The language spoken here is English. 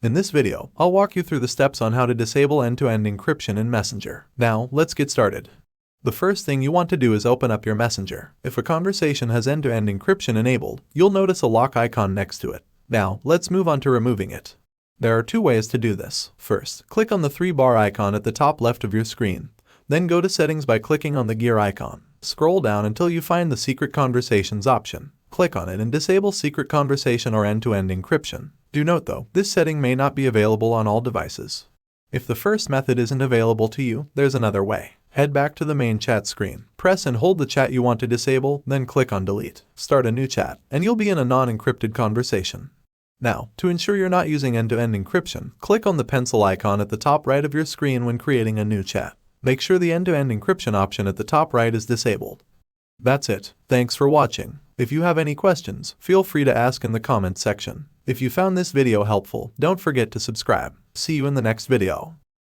In this video, I'll walk you through the steps on how to disable end-to-end encryption in Messenger. Now, let's get started. The first thing you want to do is open up your Messenger. If a conversation has end-to-end encryption enabled, you'll notice a lock icon next to it. Now, let's move on to removing it. There are two ways to do this. First, click on the three-bar icon at the top left of your screen. Then go to Settings by clicking on the gear icon. Scroll down until you find the Secret Conversations option. Click on it and disable Secret Conversation or end-to-end encryption. Do note though, this setting may not be available on all devices. If the first method isn't available to you, there's another way. Head back to the main chat screen. Press and hold the chat you want to disable, then click on Delete. Start a new chat, and you'll be in a non-encrypted conversation. Now, to ensure you're not using end-to-end encryption, click on the pencil icon at the top right of your screen when creating a new chat. Make sure the end-to-end encryption option at the top right is disabled. That's it. Thanks for watching. If you have any questions, feel free to ask in the comments section. If you found this video helpful, don't forget to subscribe. See you in the next video.